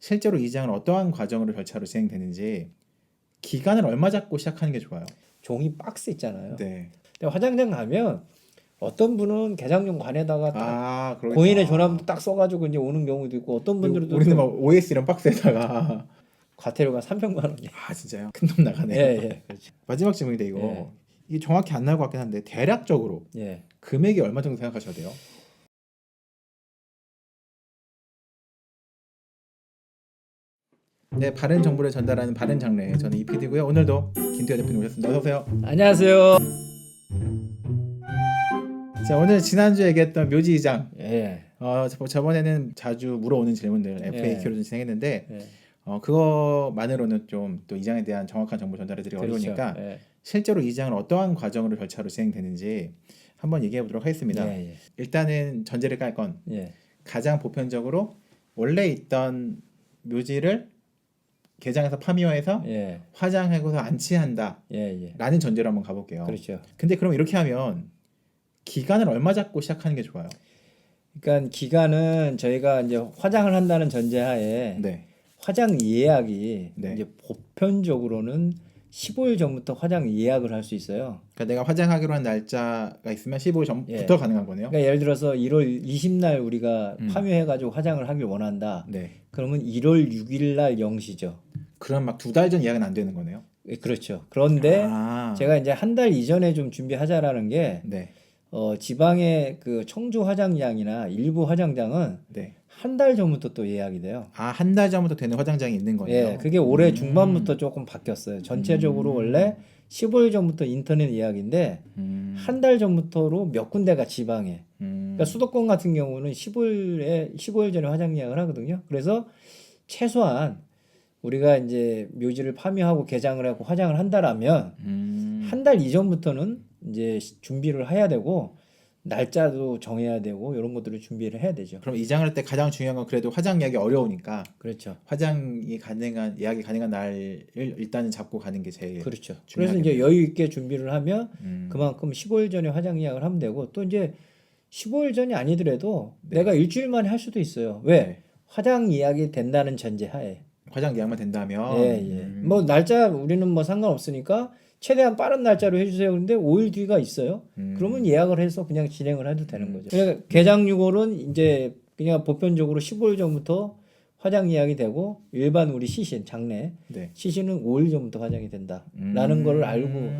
실제로 이장은 어떠한 과정으로 절차로 진행되는지 기간을 얼마 잡고 시작하는 게 좋아요? 종이 박스 있잖아요. 네. 근데 화장장 가면 어떤 분은 개장용 관에다가 딱 그러겠다. 고인의 전화번호 딱 써가지고 이제 오는 경우도 있고 어떤 분들은 우리는 막 OS 이런 박스에다가 과태료가 300만 원이에요. 진짜요? 큰 돈 나가네요. 예, 그렇죠. 마지막 질문인데 이거 예. 이게 정확히 안 나올 것 같긴 한데 대략적으로 예. 금액이 얼마 정도 생각하셔야 돼요? 네, 바른 정보를 전달하는 바른 장래, 저는 이PD고요. 오늘도 김태현 대표님 오셨습니다. 어서 오세요. 안녕하세요. 자, 오늘 지난주에 얘기했던 묘지 이장. 예. 저번에는 자주 물어오는 질문들 FAQ로 진행했는데 예. 그거만으로는 좀 또 이장에 대한 정확한 정보 전달해드리기 그렇죠. 어려우니까 예. 실제로 이장은 어떠한 과정으로 절차로 진행되는지 한번 얘기해 보도록 하겠습니다. 예. 일단은 전제를 깔 건 예. 가장 보편적으로 원래 있던 묘지를 개장해서 파묘해서 예. 화장하고서 안치한다 예. 라는 전제로 한번 가볼게요. 그렇죠. 근데 그럼 이렇게 하면 기간을 얼마 잡고 시작하는 게 좋아요? 그러니까 기간은 저희가 이제 화장을 한다는 전제하에 네. 화장 예약이 네. 이제 보편적으로는 15일 전부터 화장 예약을 할 수 있어요. 그러니까 내가 화장하기로 한 날짜가 있으면 15일 전부터 예. 가능한 거네요. 그러니까 예를 들어서 1월 20날 우리가 파묘해가지고 화장을 하길 원한다. 네. 그러면 1월 6일 날 0시죠. 그럼 막 2달 전 예약은 안 되는 거네요. 예, 그렇죠. 그런데 아. 제가 이제 한 달 이전에 좀 준비하자라는 게 네. 지방의 그 청주 화장장이나 일부 화장장은 네. 한 달 전부터 또 예약이 돼요. 한 달 전부터 되는 화장장이 있는 거네요. 예, 그게 올해 중반부터 조금 바뀌었어요. 전체적으로 원래 15일 전부터 인터넷 예약인데 한 달 전부터로 몇 군데가 지방에. 그러니까 수도권 같은 경우는 15일 전에 화장 예약을 하거든요. 그래서 최소한 우리가 이제 묘지를 파묘하고 개장을 하고 화장을 한다라면 한 달 이전부터는 이제 준비를 해야 되고 날짜도 정해야 되고 이런 것들을 준비를 해야 되죠. 그럼 이장할 때 가장 중요한 건 그래도 화장 예약이 어려우니까 그렇죠. 예약이 가능한 날을 일단은 잡고 가는 게 제일 그렇죠. 그래서 중요하겠네요. 이제 여유 있게 준비를 하면 그만큼 15일 전에 화장 예약을 하면 되고 또 이제 15일 전이 아니더라도 네. 내가 일주일 만에 할 수도 있어요. 왜? 네. 화장 예약이 된다는 전제하에. 화장 예약만 된다면 예. 뭐 날짜 우리는 뭐 상관없으니까 최대한 빠른 날짜로 해주세요. 그런데 5일 뒤가 있어요. 그러면 예약을 해서 그냥 진행을 해도 되는 거죠. 그러니까 개장유골은 이제 그냥 보편적으로 15일 전부터 화장 예약이 되고 일반 우리 시신 장례 네. 시신은 5일 전부터 화장이 된다라는 걸 알고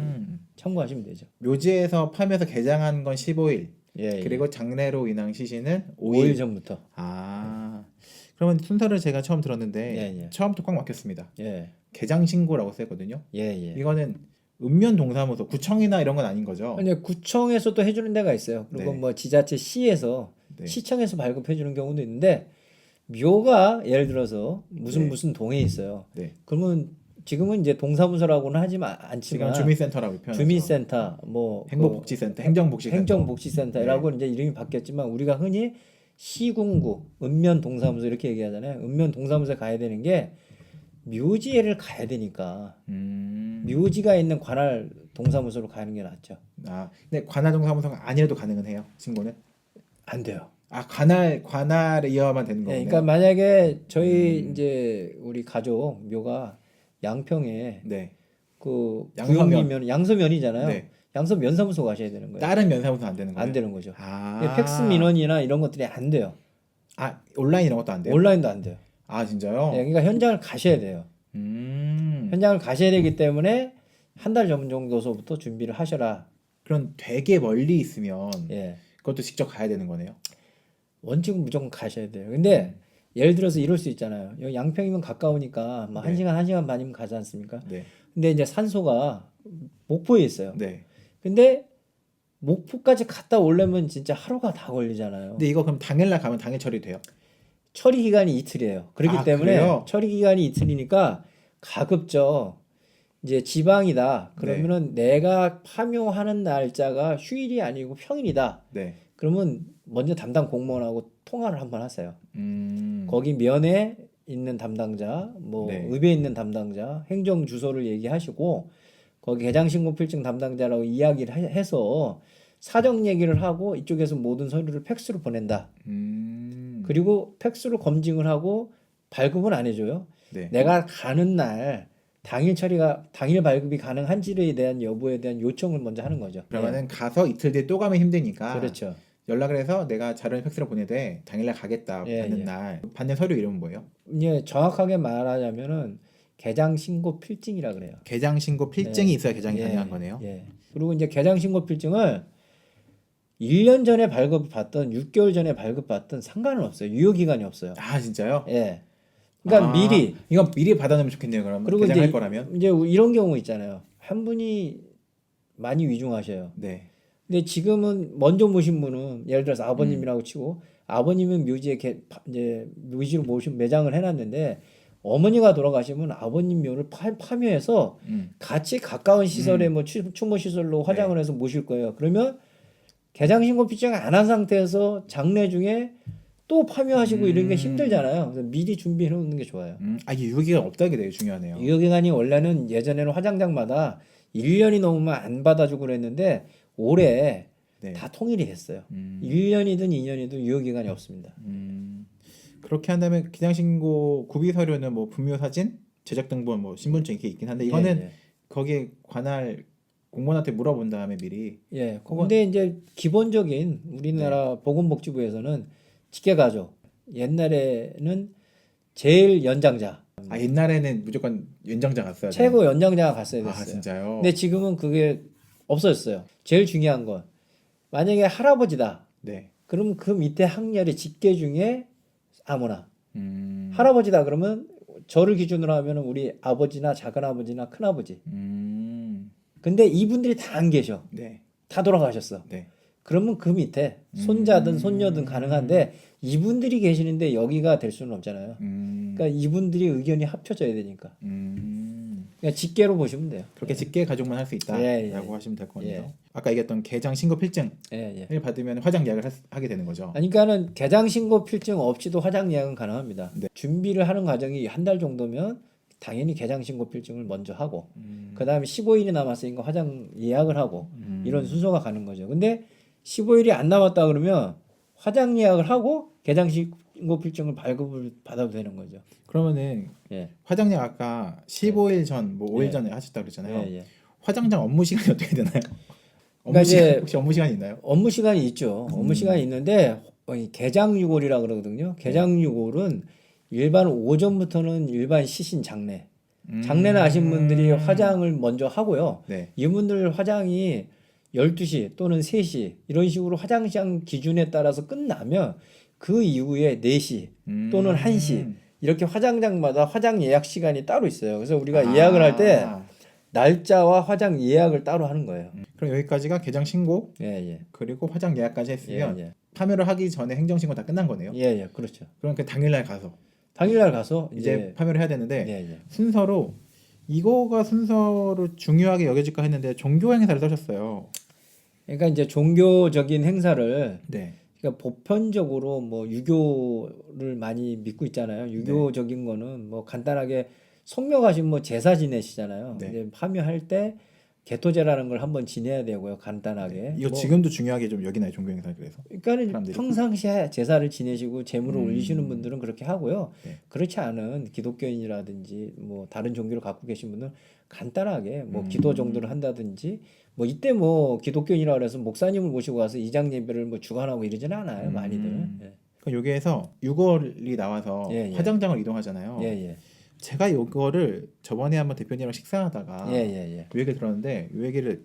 참고하시면 되죠. 묘지에서 파면서 개장한 건 15일. 예. 그리고 장례로 인한 시신은 5일 전부터. 그러면 순서를 제가 처음 들었는데 예. 처음부터 꽉 막혔습니다. 예. 개장 신고라고 써있거든요. 예. 이거는 읍면 동사무소, 구청이나 이런 건 아닌 거죠? 근데 구청에서도 해주는 데가 있어요. 그리고 네. 뭐 지자체 시에서 네. 시청에서 발급해주는 경우도 있는데 묘가 예를 들어서 네. 무슨 동에 있어요. 네. 그러면 지금은 이제 동사무소라고는 하지만 지금 않지만 주민센터라고 표현하죠. 주민센터 뭐 행복복지센터, 행정복지센터라고 이제 이름이 바뀌었지만 우리가 흔히 시군구, 읍면 동사무소 이렇게 얘기하잖아요. 읍면 동사무소에 가야 되는 게 묘지에를 가야 되니까 묘지가 있는 관할 동사무소로 가는 게 낫죠. 근데 관할 동사무소가 아니라도 가능은 해요. 신고는? 안 돼요. 관할에 이어만 되는 거네요. 그러니까 만약에 저희 이제 우리 가족 묘가 양평에 네. 그 양서면. 구용리면 양서면이잖아요. 네. 양서 면사무소 가셔야 되는 거예요. 다른 면사무소 안 되는 거예요? 안 되는 거죠. 아. 팩스 민원이나 이런 것들이 안 돼요. 온라인 이런 것도 안 돼요? 온라인도 안 돼요. 진짜요? 네, 그러니까 현장을 가셔야 돼요. 현장을 가셔야 되기 때문에 한 달 전 정도서부터 준비를 하셔라. 그럼 되게 멀리 있으면 예. 그것도 직접 가야 되는 거네요? 원칙은 무조건 가셔야 돼요. 근데 예를 들어서 이럴 수 있잖아요. 여기 양평이면 가까우니까 뭐 네. 1시간, 1시간 반이면 가지 않습니까? 네. 근데 이제 산소가 목포에 있어요. 네. 근데 목포까지 갔다 오려면 진짜 하루가 다 걸리잖아요. 근데 이거 그럼 당일날 가면 당일 처리돼요? 처리 기간이 이틀이에요. 그렇기 때문에 그래요? 처리 기간이 이틀이니까 가급적 이제 지방이다. 그러면은 내가 파묘하는 날짜가 휴일이 아니고 평일이다. 네. 그러면 먼저 담당 공무원하고 통화를 한번 하세요. 거기 면에 있는 담당자, 뭐 네. 읍에 있는 담당자, 행정 주소를 얘기하시고 거기 개장신고필증 담당자라고 이야기를 해서 사정 얘기를 하고 이쪽에서 모든 서류를 팩스로 보낸다. 그리고 팩스로 검증을 하고 발급은 안 해줘요. 네. 내가 가는 날 당일 발급이 가능한지에 대한 여부에 대한 요청을 먼저 하는 거죠. 그러면은 가서 이틀 뒤에 또 가면 힘드니까 그렇죠. 연락을 해서 내가 자료를 팩스로 보내되 당일날 가겠다 예, 받는 예. 날 받는 서류 이름은 뭐예요? 이제 정확하게 말하자면은 개장 신고 필증이라 그래요. 개장 신고 필증이 있어야 개장이 예, 가능한 거네요. 예. 그리고 이제 개장 신고 필증을 1년 전에 발급받던 6개월 전에 발급받던 상관은 없어요. 유효 기간이 없어요. 아 진짜요? 예. 그러니까 미리 이건 미리 받아놓으면 좋겠네요. 그러면 그리고 개장할 이제 거라면. 이제 이런 경우 있잖아요. 한 분이 많이 위중하셔요. 네. 근데 지금은 먼저 모신 분은 예를 들어서 아버님이라고 치고 아버님은 묘지에 이제 묘지로 모신 매장을 해놨는데 어머니가 돌아가시면 아버님 묘를 파묘해서 같이 가까운 시설에 뭐 추모 시설로 화장을 해서 모실 거예요. 그러면 개장 신고 필증 안 한 상태에서 장례 중에 또 파묘하시고 이런 게 힘들잖아요. 그래서 미리 준비해 놓는 게 좋아요. 이게 유효기간 없다는 게 되게 중요하네요. 유효기간이 원래는 예전에는 화장장마다 1년이 넘으면 안 받아주고 그랬는데 올해 네. 다 통일이 됐어요. 1년이든 2년이든 유효기간이 없습니다. 그렇게 한다면 기장신고 구비 서류는 뭐 분묘 사진, 제작 등본, 뭐 신분증 이렇게 있긴 한데 이거는 예. 거기에 관할 공무원한테 물어본 다음에 미리. 예. 근데 이제 기본적인 우리나라 보건복지부에서는 직계가족 옛날에는 제일 연장자 옛날에는 무조건 연장자 갔어야 돼요. 최고 연장자가 갔어야 됐어요. 진짜요? 근데 지금은 그게 없어졌어요. 제일 중요한 건 만약에 할아버지다. 네. 그럼 그 밑에 학렬이 직계 중에 아무나 음. 할아버지다 그러면 저를 기준으로 하면 우리 아버지나 작은아버지나 큰아버지. 근데 이분들이 다 안 계셔. 네. 다 돌아가셨어. 네. 그러면 그 밑에 손자든 손녀든 가능한데 이분들이 계시는데 여기가 될 수는 없잖아요. 그러니까 이분들이 의견이 합쳐져야 되니까. 그러니까 직계로 보시면 돼요. 그렇게 직계 가족만 할 수 있다라고 예, 예. 하시면 될 것 같네요. 예. 아까 얘기했던 개장 신고 필증을 예, 예. 받으면 화장 예약을 하게 되는 거죠. 그러니까는 개장 신고 필증 없이도 화장 예약은 가능합니다. 네. 준비를 하는 과정이 한 달 정도면 당연히 개장 신고 필증을 먼저 하고 그다음에 15일이 남았으니까 화장 예약을 하고 이런 순서가 가는 거죠. 근데 15일이 안 남았다 그러면 화장 예약을 하고 개장 신고 필증을 발급을 받아도 되는 거죠. 그러면은 예. 화장 예약 아까 15일 전, 뭐 5일 예. 전에 하셨다 그랬잖아요. 예, 예. 화장장 업무 시간이 어떻게 되나요? 그러니까 이제 혹시 업무 시간이 있나요? 업무 시간이 있죠. 업무 시간이 있는데 이 개장유골이라 그러거든요. 개장유골은 일반 오전부터는 일반 시신 장례. 장례는 아신 분들이 화장을 먼저 하고요. 네. 이분들 화장이 12시 또는 3시 이런 식으로 화장장 기준에 따라서 끝나면 그 이후에 4시 또는 1시 이렇게 화장장마다 화장 예약 시간이 따로 있어요. 그래서 우리가 예약을 할 때 날짜와 화장 예약을 따로 하는 거예요. 그럼 여기까지가 개장 신고 예, 예. 그리고 화장 예약까지 했으면 예, 예. 파묘를 하기 전에 행정 신고 다 끝난 거네요. 예, 예. 그렇죠. 그럼 그 당일날 가서 당일날 가서 이제 파묘를 해야 되는데 예, 예. 순서로 이거가 순서로 중요하게 여겨질까 했는데 종교 행사를 써셨어요. 그러니까 이제 종교적인 행사를 네. 그러니까 보편적으로 뭐 유교를 많이 믿고 있잖아요. 유교적인 거는 뭐 간단하게 성묘가신 뭐 제사 지내시잖아요. 네. 이제 파묘할 때 개토제라는 걸 한번 지내야 되고요. 간단하게. 이거 뭐 지금도 중요하게 좀 여기나요, 종교 행사 그래서? 그러니까는 사람들이? 평상시에 제사를 지내시고 제물을 올리시는 분들은 그렇게 하고요. 네. 그렇지 않은 기독교인이라든지 뭐 다른 종교를 갖고 계신 분은 간단하게 뭐 기도 정도를 한다든지 뭐 이때 뭐 기독교인이라 그래서 목사님을 모시고 가서 이장 예배를 뭐 주관하고 이러지는 않아요. 많이들. 예. 그럼 여기에서 6월이 나와서 예, 예. 화장장을 이동하잖아요. 예, 예. 제가 이거를 저번에 한번 대표님이랑 식사하다가 예, 예, 예. 이 얘기를 들었는데 이 얘기를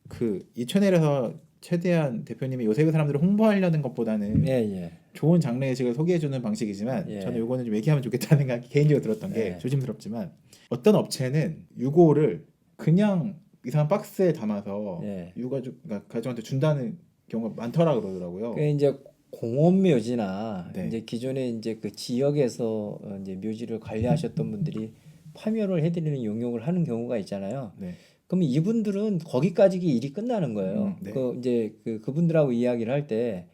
그 이천엘에서 최대한 대표님이 요새 그 사람들을 홍보하려는 것보다는 예, 예. 좋은 장례식을 소개해주는 방식이지만 예. 저는 요거는 좀 얘기하면 좋겠다는 생각이 개인적으로 들었던 게 예. 조심스럽지만 어떤 업체는 유고를 그냥 이상한 박스에 담아서 예. 유가족 그러니까 가족한테 준다는 경우가 많더라 그러더라고요. 그 이제 공원 묘지나 네. 이제 기존에 이제 그 지역에서 이제 묘지를 관리하셨던 분들이 파묘를 해드리는 용역을 하는 경우가 있잖아요. 네. 그러면 이분들은 거기까지 일이 끝나는 거예요. 네. 그 이제 그분들하고 이야기를 할 때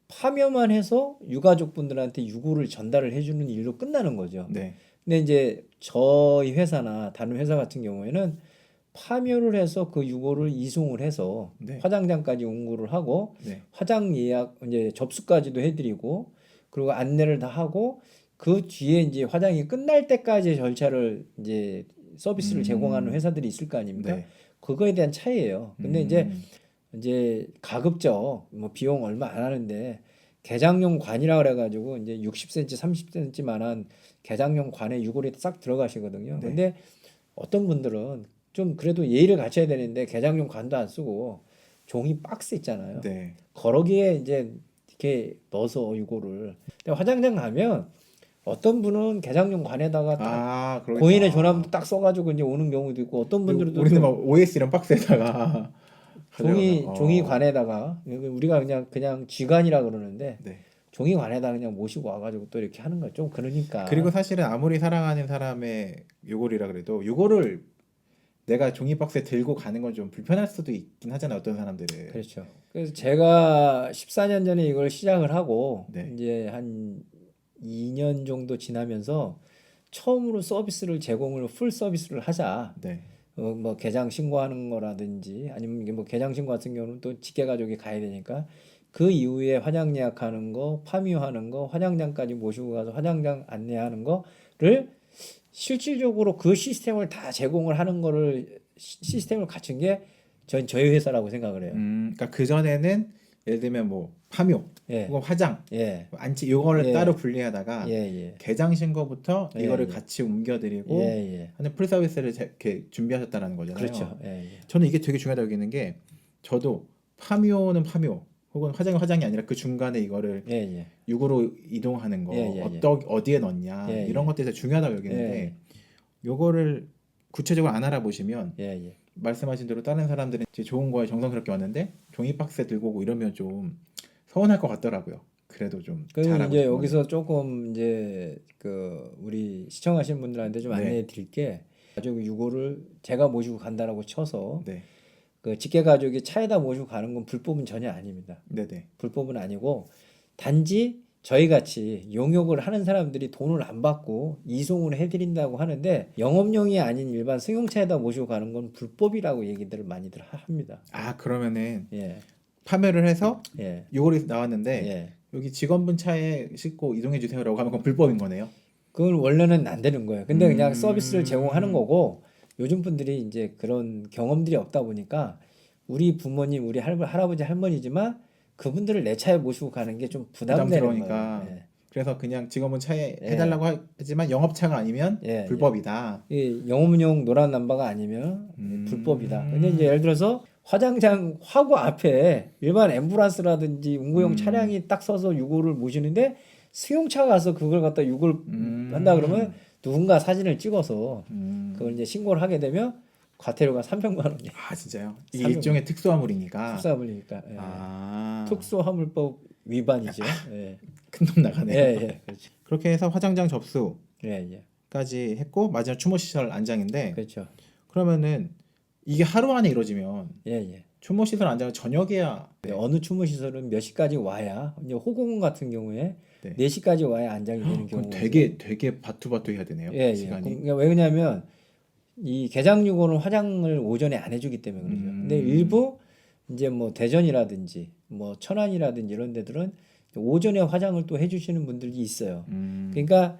파묘만 해서 유가족 분들한테 유고를 전달을 해주는 일로 끝나는 거죠. 네. 근데 이제 저희 회사나 다른 회사 같은 경우에는 파묘를 해서 그 유고를 이송을 해서 네. 화장장까지 응고를 하고 네. 화장 예약 이제 접수까지도 해드리고 그리고 안내를 다 하고 그 뒤에 이제 화장이 끝날 때까지 절차를 이제 서비스를 제공하는 회사들이 있을 거 아닙니까? 네. 그거에 대한 차이예요. 근데 이제 가급적 뭐 비용 얼마 안 하는데 개장용 관이라 그래가지고 이제 60cm, 30cm만한 개장용 관에 유골이 싹 들어가시거든요. 네. 근데 어떤 분들은 좀 그래도 예의를 갖춰야 되는데 개장용 관도 안 쓰고 종이 박스 있잖아요. 네. 거러기에 이제 이렇게 넣어서 유골을. 근데 화장장 가면 어떤 분은 개장용 관에다가 딱 그러니까. 고인의 전화번호 딱 써가지고 이제 오는 경우도 있고 어떤 분들은 또 우리는 막 OS 이런 박스에다가 종이 관에다가 우리가 그냥 쥐관이라 그러는데 네. 종이 관에다 그냥 모시고 와가지고 또 이렇게 하는 거 좀 그러니까. 그리고 사실은 아무리 사랑하는 사람의 유골이라 그래도 유골을 내가 종이 박스에 들고 가는 건 좀 불편할 수도 있긴 하잖아요. 어떤 사람들은. 그렇죠. 그래서 제가 14년 전에 이걸 시작을 하고 네. 이제 한 2년 정도 지나면서 처음으로 서비스를 제공을 풀 서비스를 하자. 네. 뭐 개장 신고하는 거라든지 아니면 이게 뭐 개장 신고 같은 경우는 또 직계 가족이 가야 되니까 그 이후에 화장 예약하는 거, 파미하는 거, 화장장까지 모시고 가서 화장장 안내하는 거를 실질적으로 그 시스템을 다 제공을 하는 거를 시스템을 갖춘 게 저희 회사라고 생각을 해요. 그러니까 그 전에는 예를 들면 뭐 파묘, 예, 혹은 화장, 예, 안치 이거를 예. 따로 분리하다가 예, 예, 개장 신고부터 예, 이거를 예. 같이 옮겨드리고 예. 하는 풀 서비스를 이렇게 준비하셨다는 거잖아요. 그렇죠. 예, 예. 저는 이게 되게 중요하다고 여기는 게 저도 파묘는 파묘 혹은 화장은 화장이 아니라 그 중간에 이거를 예, 예. 육으로 이동하는 거 예, 예, 예. 어디에 넣냐 예, 이런 예. 것들이 되게 중요하다고 여기는데 예. 요거를 구체적으로 안 알아보시면 예, 예. 말씀하신 대로 다른 사람들은 이제 좋은 거에 정성스럽게 왔는데 종이 박스에 들고 오고 이러면 좀 서운할 것 같더라고요. 그래도 좀 그리고 잘하고 이제 싶은 여기서 조금 이제 그 우리 시청하시는 분들한테 좀 네. 안내해 드릴게. 가족 유고를 제가 모시고 간다라고 쳐서 네, 그 직계 가족이 차에다 모시고 가는 건 불법은 전혀 아닙니다. 네. 불법은 아니고 단지 저희 같이 용역을 하는 사람들이 돈을 안 받고 이송을 해드린다고 하는데 영업용이 아닌 일반 승용차에다 모시고 가는 건 불법이라고 얘기들을 많이들 합니다. 그러면은 예, 판매를 해서 예, 요거리 나왔는데 예. 여기 직원분 차에 싣고 이동해 주세요라고 하면 그건 불법인 거네요. 그건 원래는 안 되는 거예요. 근데 그냥 서비스를 음. 제공하는 거고 요즘 분들이 이제 그런 경험들이 없다 보니까 우리 부모님, 우리 할아버지, 할머니지만 그분들을 내 차에 모시고 가는 게 좀 부담되는 부담스러우니까. 거예요. 그래서 그냥 직원분 차에 예. 해달라고 하지만 영업차가 아니면 예, 불법이다. 이 영업용 노란 남바가 아니면 불법이다. 음. 근데 이제 예를 들어서 화장장 화구 앞에 일반 앰뷸런스라든지 응고용 차량이 딱 서서 유골을 모시는데 승용차 가서 그걸 갖다 유골 한다 그러면 누군가 사진을 찍어서 그걸 이제 신고를 하게 되면 과태료가 300만 원이에요. 진짜요? 이게 300만 일종의 특수화물이니까. 특수화물이니까. 예. 특수화물법 위반이죠. 예. 큰 돈 나가네요. 예, 그렇죠. 그렇게 해서 화장장 접수까지 예. 했고 마지막 추모시설 안장인데 그렇죠. 그러면은 이게 하루 안에 이루어지면 예. 추모시설 안장은 저녁에야 네, 어느 추모 시설은 몇 시까지 와야 이제 호공원 같은 경우에 네. 4시까지 와야 안장이 되는 그건 경우가 되게 바투바투 해야 되네요. 예. 시간이. 그러니까 왜냐하면 이 개장유고는 화장을 오전에 안 해주기 때문에 그러죠. 근데 일부 이제 뭐 대전이라든지 뭐 천안이라든지 이런 데들은 오전에 화장을 또 해주시는 분들이 있어요. 그러니까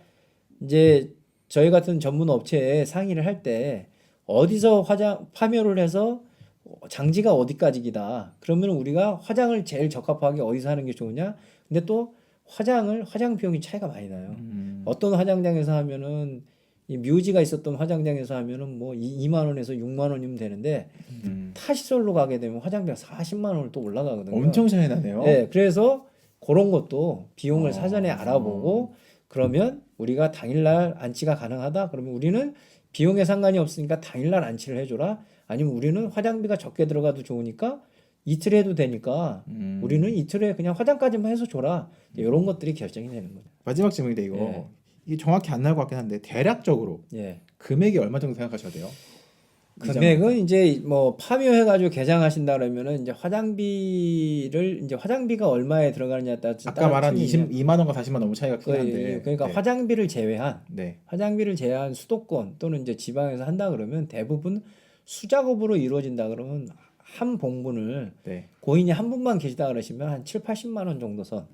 이제 저희 같은 전문 업체에 상의를 할 때 어디서 파묘를 해서 장지가 어디까지기다. 그러면 우리가 화장을 제일 적합하게 어디서 하는 게 좋으냐? 근데 또 화장 비용이 차이가 많이 나요. 어떤 화장장에서 하면은 이 묘지가 있었던 화장장에서 하면은 뭐 2만 원에서 6만 원이면 되는데 타 시설로 가게 되면 화장비가 40만 원을 또 올라가거든요. 엄청 차이 나네요. 네, 그래서 그런 것도 비용을 사전에 알아보고 그러면 우리가 당일날 안치가 가능하다. 그러면 우리는 비용에 상관이 없으니까 당일날 안치를 해줘라. 아니면 우리는 화장비가 적게 들어가도 좋으니까 이틀 해도 되니까 우리는 이틀에 그냥 화장까지만 해서 줘라. 이런 것들이 결정이 되는 거죠. 마지막 질문인데 이거 예. 이게 정확히 안 나올 것 같긴 한데 대략적으로 예. 금액이 얼마 정도 생각하셔야 돼요? 금액은 이제 뭐 파묘해가지고 개장하신다 그러면은 이제 화장비가 얼마에 들어가느냐에 따라서 아까 말한 틀리죠. 22만 원과 40만 원 너무 차이가 크긴 한데. 그러니까 네. 화장비를 제외한 수도권 또는 이제 지방에서 한다 그러면 대부분 수작업으로 이루어진다 그러면 한 봉분을 네. 고인이 한 분만 계시다 그러시면 한 7, 80만 원 정도 선.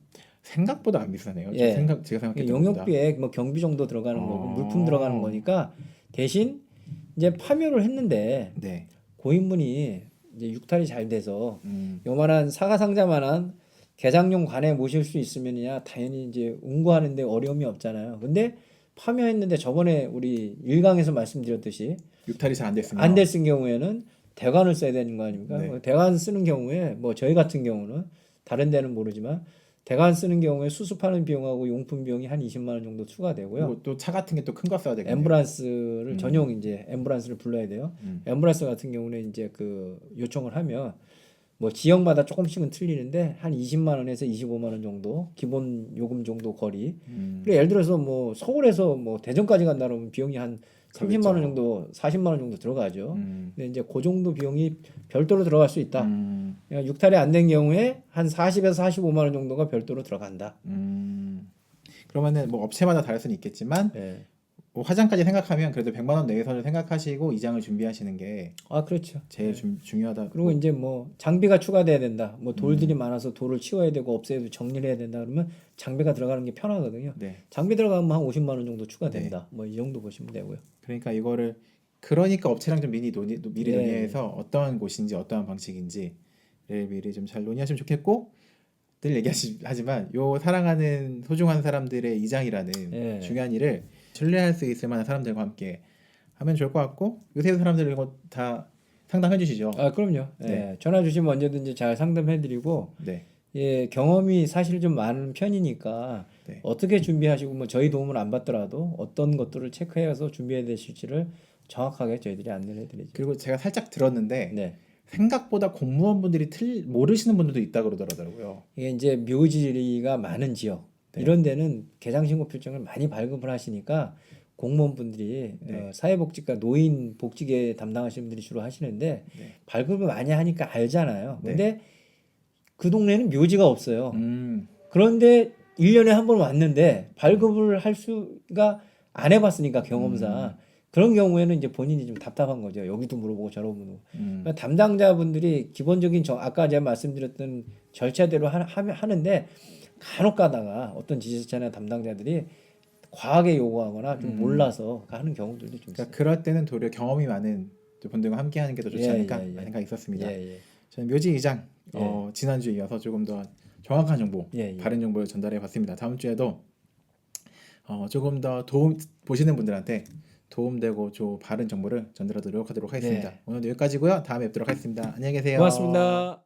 생각보다 안 비싸네요. 예. 제가 생각했던 것보다. 용역비에 뭐 경비 정도 들어가는 거고 어. 물품 들어가는 거니까 대신 이제 파묘를 했는데 네. 고인분이 이제 육탈이 잘 돼서 음. 요만한 사과 상자만한 개장용 관에 모실 수 있으면야 당연히 이제 운구하는데 어려움이 없잖아요. 근데 파묘했는데 저번에 우리 일강에서 말씀드렸듯이 육탈이 잘 안 됐으면 안 됐을 경우에는 대관을 써야 되는 거 아닙니까? 네. 대관 쓰는 경우에 뭐 저희 같은 경우는 다른 데는 모르지만 대관 쓰는 경우에 수습하는 비용하고 용품 비용이 한 20만 원 정도 추가되고요. 그리고 또 차 같은 게 또 큰 거 써야 되겠네요. 앰뷸런스를 전용 이제 앰뷸런스를 불러야 돼요. 앰뷸런스 같은 경우는 이제 그 요청을 하면 뭐 지역마다 조금씩은 틀리는데 한 20만 원에서 25만 원 정도 기본 요금 정도 거리. 그리고 예를 들어서 뭐 서울에서 뭐 대전까지 간다 그러면 비용이 한 30만 원 정도, 40만 원 정도 들어가죠. 근데 이제 그 정도 비용이 별도로 들어갈 수 있다. 그러니까 육탈이 안 된 경우에 한 40에서 45만 원 정도가 별도로 들어간다. 그러면은 뭐 업체마다 다를 수는 있겠지만 예. 뭐 화장까지 생각하면 그래도 100만 원 내에서는 생각하시고 이장을 준비하시는 게 아, 그렇죠. 제일 중요하다. 그리고 이제 뭐 장비가 추가돼야 된다. 뭐 돌들이 많아서 돌을 치워야 되고 없애야 되고 정리를 해야 된다 그러면 장비가 들어가는 게 편하거든요. 네. 장비 들어가면 한 50만 원 정도 추가된다. 뭐 이 정도 보시면 되고요. 그러니까 이거를 그러니까 업체랑 좀 미리 예. 논의해서 어떠한 곳인지 어떠한 방식인지를 미리 좀 잘 논의하시면 좋겠고 늘 얘기하지만 요 사랑하는 소중한 사람들의 이장이라는 예. 중요한 일을 신뢰할 수 있을 만한 사람들과 함께 하면 좋을 것 같고 요새 사람들 이거 다 상담해 주시죠. 아, 그럼요. 예. 네. 전화 주시면 언제든지 잘 상담해드리고 네. 예, 경험이 사실 좀 많은 편이니까 네. 어떻게 준비하시고 뭐 저희 도움을 안 받더라도 어떤 것들을 체크해서 준비해야 되실지를 정확하게 저희들이 안내를 해드리죠. 그리고 제가 살짝 들었는데 네. 생각보다 공무원분들이 모르시는 분들도 있다 그러더라고요. 이게 이제 묘지가 많은 지역 네. 이런 데는 개장신고 필증을 많이 발급을 하시니까 공무원분들이 네. 사회복지과 노인 복지계 담당하시는 분들이 주로 하시는데 네. 발급을 많이 하니까 알잖아요. 네. 근데 그 동네는 묘지가 없어요. 음. 그런데 1년에 한 번 왔는데 발급을 할 수가 안 해봤으니까 경험상 그런 경우에는 이제 본인이 좀 답답한 거죠. 여기도 물어보고 저러고 물어보고. 그러니까 담당자분들이 기본적인 아까 제가 말씀드렸던 절차대로 하는데 간혹 가다가 어떤 지자체나 담당자들이 과하게 요구하거나 좀 몰라서 하는 경우들도 좀 있어요. 그러니까 그럴 때는 도리어 경험이 많은 분들과 함께 하는 게 더 좋지 않을까 하는 생각이 있었습니다. 저는 묘지 이장 지난주에 이어서 조금 더 정확한 정보, 바른 정보를 전달해 봤습니다. 다음 주에도 조금 더 보시는 분들한테 도움되고 바른 정보를 전달하도록 하겠습니다. 오늘 여기까지고요. 다음에 뵙도록 하겠습니다. 안녕히 계세요. 고맙습니다.